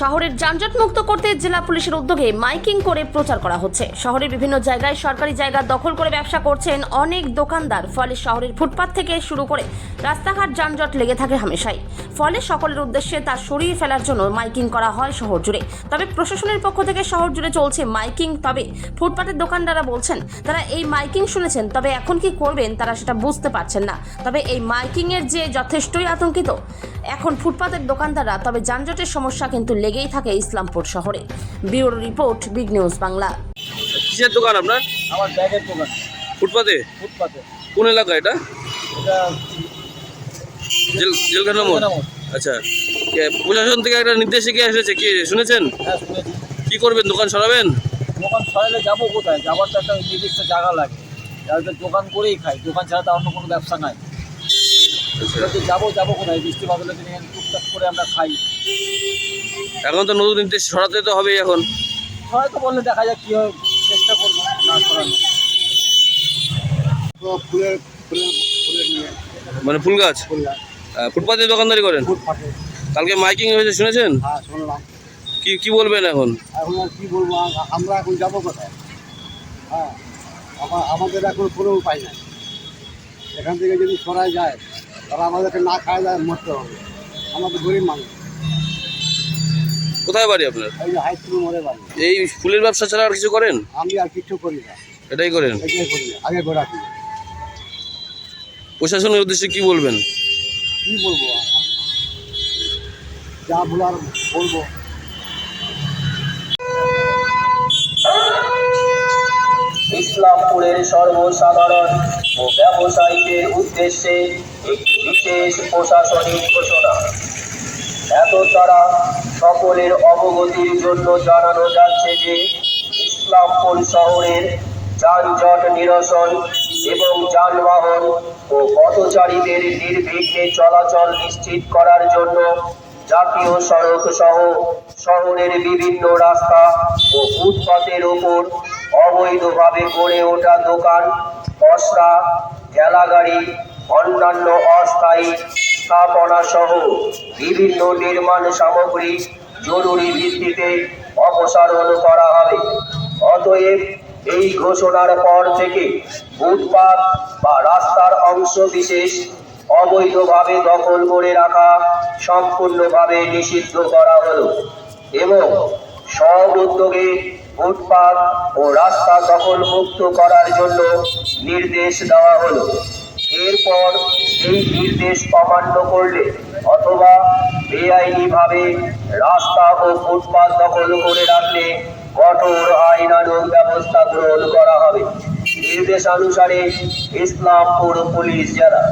শহরের যানজট মুক্ত করতে জেলা পুলিশের উদ্যোগে মাইকিং করে প্রচার করা হচ্ছে। শহরের বিভিন্ন জায়গায় সরকারি জায়গা দখল করে ব্যবসা করছেন অনেক দোকানদার। ফলে শহরের ফুটপাত থেকে শুরু করে রাস্তাঘাট যানজট লেগে থাকে হামেশাই। ফলে সকলের উদ্দেশ্যে তা সরিয়ে ফেলার জন্য মাইকিং করা হয় শহর জুড়ে। তবে প্রশাসনের পক্ষ থেকে শহর জুড়ে চলছে মাইকিং। তবে ফুটপাতের দোকানদাররা বলছেন তারা এই মাইকিং শুনেছেন, তবে এখন কি করবেন তারা সেটা বুঝতে পারছেন না। তবে এই মাইকিং এর যে যথেষ্টই আতঙ্কিত এখন ফুটপাতের দোকানদাররা। তবে যানজটের সমস্যা কিন্তু লেগেই থাকে ইসলামপুর শহরে। Bureau report, big news Bangla. কিসের দোকান আপনার? আমার ব্যাগের দোকান। ফুটপাতে? ফুটপাতে। কোন এলাকা এটা? এটা জেলখানা মোড়। আচ্ছা, প্রশাসন থেকে একটা নির্দেশে কি এসেছে, কি শুনেছেন? হ্যাঁ, শুনেছি। কি করবেন, দোকান সরাবেন? দোকান সরালে যাবো কোথায়? যাবার তো একটা নির্দিষ্ট জায়গা লাগে। যাদের দোকান করেই খাই, দোকান ছাড়া তো অন্য কোনো ব্যবসা নাই। যাবো কোথায়? বৃষ্টি বাদলে দিনে টুকটাক করে আমরা খাই। এখন তো নতুন নির্দেশ সরাতে তো হবেই। এখন হয়তো বললে দেখা যাক কি হয়, চেষ্টা করবো না সরানো। ফুলের নিয়ে মানে ফুল গাছ ফুটপাতে দোকানদারি করেন? ফুটপাতে। কালকে মাইকিং হয়েছে, শুনেছেন? হ্যাঁ, শুনলাম। কি বলবেন এখন? এখন আর কি বলবো, আমরা এখন যাবো কোথায়? হ্যাঁ, আমাদের এখন কোনো উপায় নাই। এখান থেকে যদি সরাই যায় তাহলে আমাদেরকে না খাওয়া যায় মরতে হবে। আমাদের গরিব মানুষ। কোথায় বাড়ি আপনার? এই যে হাই স্কুল মোড়ে বাড়ি। এই ফুলের ব্যবসা ছাড়া আর কিছু করেন? আমি আর কিছু করি না, এটাই করেন? এটাই করি না। আগে গোড়া করি। প্রশাসনের উদ্দেশ্যে কি বলবেন? কী বলবো, যা বলার বলবো। ইসলামপুরের সর্বসাধারণ ও ব্যবসায়ীদের উদ্দেশ্যে একটি বিশেষ প্রশাসনিক ঘোষণা। এত ছাড়া সকলের অবগতির জন্য জানানো যাচ্ছে যে ইসলামপুর শহরের যানজট নিরসন এবং যানবাহন ও পথচারীদের নির্বিঘ্নে চলাচল নিশ্চিত করার জন্য জাতীয় সড়ক সহ শহরের বিভিন্ন রাস্তা ও ফুটপাতের ওপর অবৈধভাবে গড়ে ওঠা দোকান, পসরা, ঠেলাগাড়ি, অন্যান্য অস্থায়ী স্থাপনা সহ বিভিন্ন নির্মাণ সামগ্রী জরুরি ভিত্তিতে অপসারণ করা হবে। অতএব এই ঘোষণার পর থেকে ফুটপাত বা রাস্তার অংশ বিশেষ অবৈধভাবে দখল করে রাখা সম্পূর্ণভাবে নিষিদ্ধ করা হলো এবং সব উদ্যোগে ফুটপাত ও রাস্তা দখল মুক্ত করার জন্য নির্দেশ দেওয়া হলো। এরপর এই নির্দেশ অমান্য করলে অথবা বেআইনিভাবে রাস্তা ও ফুটপাত দখল করে রাখলে কঠোর আইনানুগ ব্যবস্থা গ্রহণ করা হবে। নির্দেশানুসারে ইসলামপুর পুলিশ জেলা।